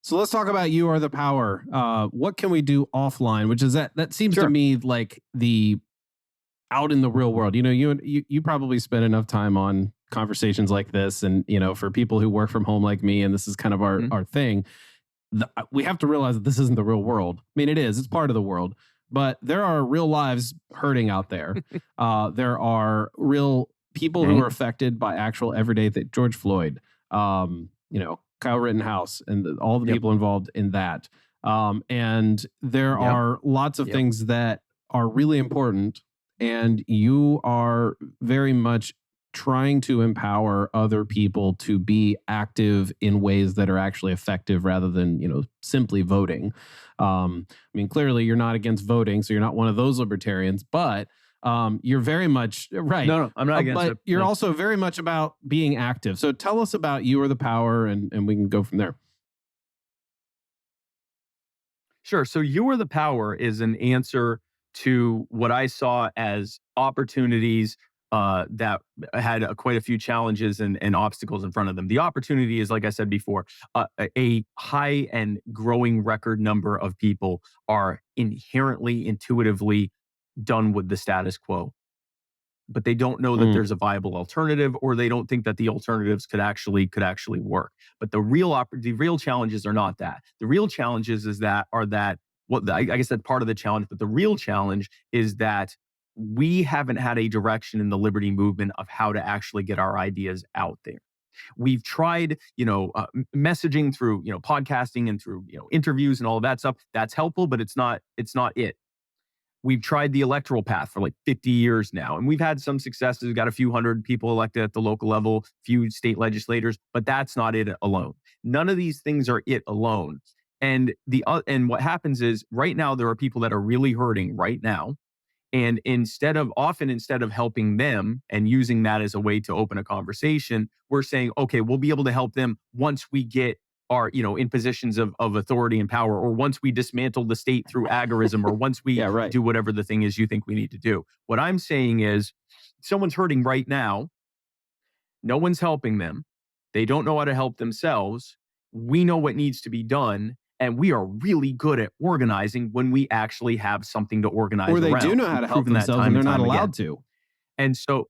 So let's talk about you are the power. What can we do offline? Which is that seems to Sure. me like the out in the real world. You probably spend enough time on conversations like this, and for people who work from home like me, and this is kind of our Mhm. our thing. We have to realize that this isn't the real world. I mean, it is. It's part of the world, but there are real lives hurting out there. There are real people who Right. are affected by actual everyday George Floyd, Kyle Rittenhouse, and all the Yep. people involved in that. And there Yep. are lots of Yep. things that are really important, and you are very much trying to empower other people to be active in ways that are actually effective rather than simply voting. I mean, clearly you're not against voting, so you're not one of those libertarians, but you're very much right. No, I'm not against But it. you're No. also very much about being active. So tell us about you or the power, and we can go from there. Sure. So you are the power is an answer to what I saw as opportunities that had quite a few challenges and obstacles in front of them. The opportunity is, like I said before, a high and growing record number of people are inherently, intuitively done with the status quo, but they don't know that Mm. there's a viable alternative, or they don't think that the alternatives could actually work. But the real challenges are not that. The real challenges are that I guess that's part of the challenge, but the real challenge is that we haven't had a direction in the liberty movement of how to actually get our ideas out there. We've tried, messaging through, podcasting and through, interviews and all of that stuff. That's helpful, but it's not it. We've tried the electoral path for like 50 years now, and we've had some successes. We've got a few hundred people elected at the local level, few state legislators, but that's not it alone. None of these things are it alone. And what happens is right now there are people that are really hurting right now, and instead of helping them and using that as a way to open a conversation, we're saying, okay, we'll be able to help them once we get in positions of authority and power, or once we dismantle the state through agorism, or once we Yeah, right. do whatever the thing is you think we need to do. What I'm saying is someone's hurting right now. No one's helping them. They don't know how to help themselves. We know what needs to be done. And we are really good at organizing when we actually have something to Or organize they do around. know how We've to help proven that themselves, time and and they're not time allowed again. to. And so,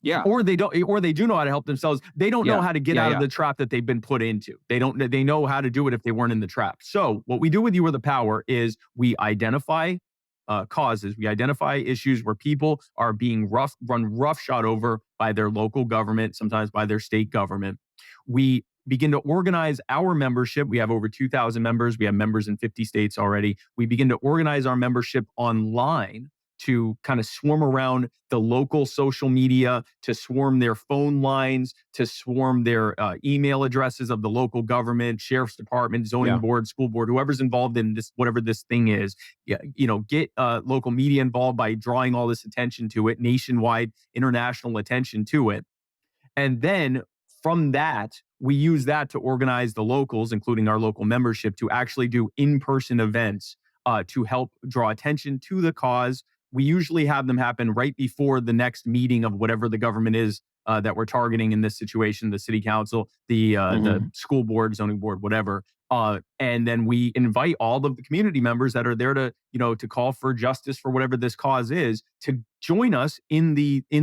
Yeah, or they don't, or they do know how to help themselves. They don't know yeah, how to get yeah, out of yeah. the trap that they've been put into. They know how to do it if they weren't in the trap. So what we do with You Are the Power is we identify causes, we identify issues where people are being run roughshod over by their local government, sometimes by their state government. We begin to organize our membership. We have over 2,000 members. We have members in 50 states already. We begin to organize our membership online to kind of swarm around the local social media, to swarm their phone lines, to swarm their email addresses of the local government, sheriff's department, zoning Yeah. board, school board, whoever's involved in this, whatever this thing is. Yeah, get local media involved by drawing all this attention to it, nationwide, international attention to it. And then from that, we use that to organize the locals, including our local membership, to actually do in-person events to help draw attention to the cause. We usually have them happen right before the next meeting of whatever the government is that we're targeting in this situation, the city council, the Hmm. school board, zoning board, whatever. And then we invite all of the community members that are there to, to call for justice for whatever this cause is, to join us in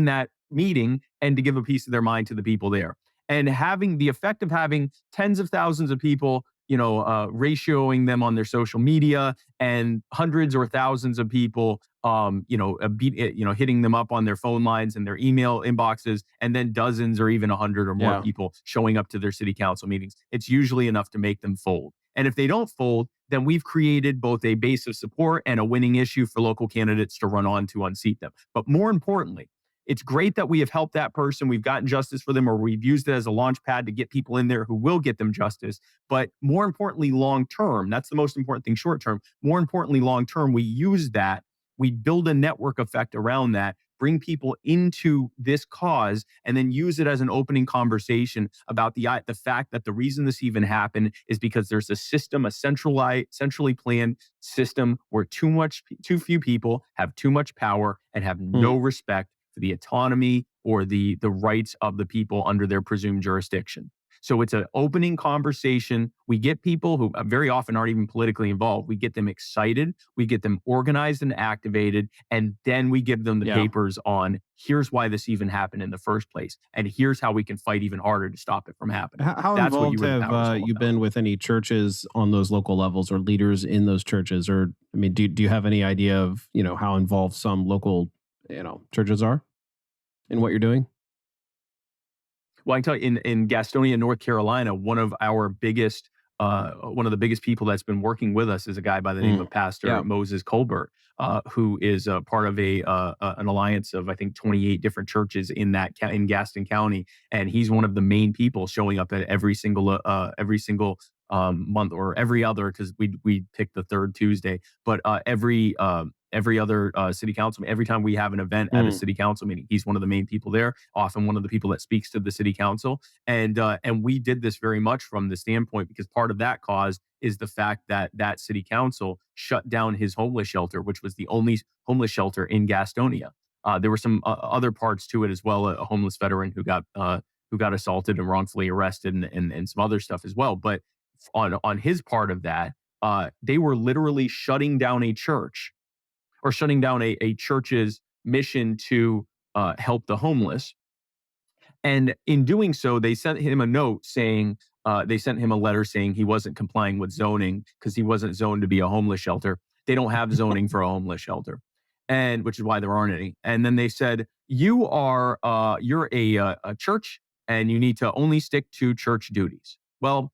that meeting and to give a piece of their mind to the people there. And having the effect of having tens of thousands of people, ratioing them on their social media, and hundreds or thousands of people, hitting them up on their phone lines and their email inboxes, and then dozens or even 100 or more Yeah. people showing up to their city council meetings. It's usually enough to make them fold. And if they don't fold, then we've created both a base of support and a winning issue for local candidates to run on to unseat them. But more importantly, it's great that we have helped that person. We've gotten justice for them, or we've used it as a launch pad to get people in there who will get them justice. But more importantly, long term, that's the most important thing short term. More importantly, long term, we use that. We build a network effect around that, bring people into this cause, and then use it as an opening conversation about the fact that the reason this even happened is because there's a system, a centrally planned system where too few people have too much power and have no Mm. respect for the autonomy or the rights of the people under their presumed jurisdiction. So it's an opening conversation. We get people who very often aren't even politically involved. We get them excited, we get them organized and activated, and then we give them the Yeah. papers on here's why this even happened in the first place, and here's how we can fight even harder to stop it from happening. How That's what involved You Were the have Power is all you about. been with any churches on those local levels or leaders in those churches? Or, I mean, do you have any idea of, how involved some local, churches are in what you're doing? Well, I can tell you in Gastonia, North Carolina, one of the biggest people that's been working with us is a guy by the name Mm. of Pastor Yeah. Moses Colbert, who is a part of an alliance of, I think, 28 different churches in Gaston County, and he's one of the main people showing up at every single month, or every other, because we pick the third Tuesday, but every other city council. Every time we have an event at a Mm. city council meeting, he's one of the main people there. Often one of the people that speaks to the city council, and we did this very much from the standpoint because part of that cause is the fact that that city council shut down his homeless shelter, which was the only homeless shelter in Gastonia. There were some other parts to it as well. A homeless veteran who got assaulted and wrongfully arrested, and some other stuff as well. But on his part of that, they were literally shutting down a church, or shutting down a church's mission to help the homeless. And in doing so, they sent him a note saying, they sent him a letter saying he wasn't complying with zoning because he wasn't zoned to be a homeless shelter. They don't have zoning for a homeless shelter, and which is why there aren't any. And then they said, you're a church, and you need to only stick to church duties. Well,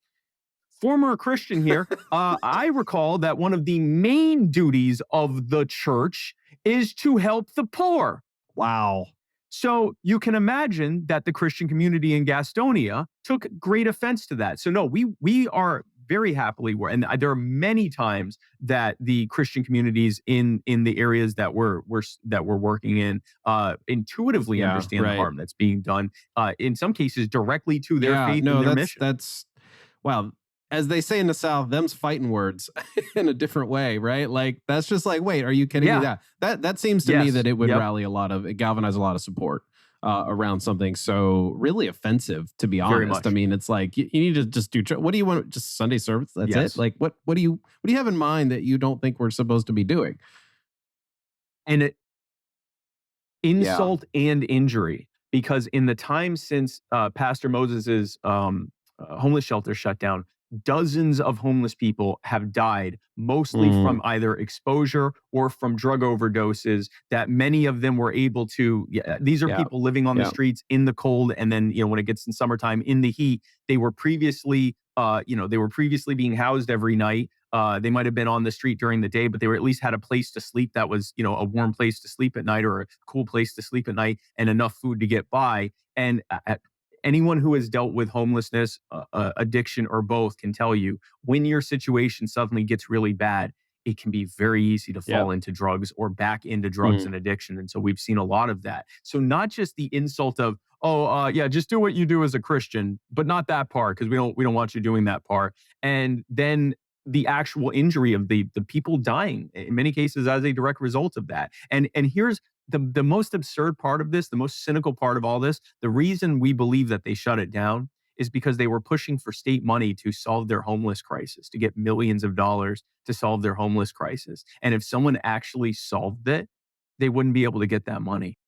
former Christian here, I recall that one of the main duties of the church is to help the poor. Wow. So you can imagine that the Christian community in Gastonia took great offense to that. So no, we are very happily, and there are many times that the Christian communities in the areas that we're working in intuitively Yeah. understand the Right. harm that's being done. In some cases, directly to their Yeah. faith No, and their that's mission. that's wow. As they say in the South, them's fighting words in a different way, right? Like that's just like, wait, are you kidding me? Yeah. That seems to me Yes. that it would Yep. galvanize a lot of support around something so really offensive. To be Very honest, I much. mean, it's like you need to just do. What do you want? Just Sunday service? That's it. Yes. Like what do you have in mind that you don't think we're supposed to be doing? And Yeah. insult and injury, because in the time since Pastor Moses's homeless shelter shut down, dozens of homeless people have died, mostly Mm. from either exposure or from drug overdoses. That many of them were able to. Yeah, these are Yeah. people living on the Yeah. streets in the cold, and then when it gets in summertime in the heat, they were previously being housed every night. They might have been on the street during the day, but they were at least had a place to sleep that was, a warm place to sleep at night, or a cool place to sleep at night, and enough food to get by. And anyone who has dealt with homelessness, addiction, or both can tell you when your situation suddenly gets really bad, it can be very easy to Yeah. fall into drugs or back into drugs Mm. and addiction. And so we've seen a lot of that. So not just the insult of, oh, yeah, just do what you do as a Christian, but not that part, because we don't want you doing that part. And then the actual injury of the people dying in many cases as a direct result of that. And here's the most absurd part of this, the most cynical part of all this. The reason we believe that they shut it down is because they were pushing for state money to solve their homeless crisis, to get millions of dollars to solve their homeless crisis. And if someone actually solved it, they wouldn't be able to get that money.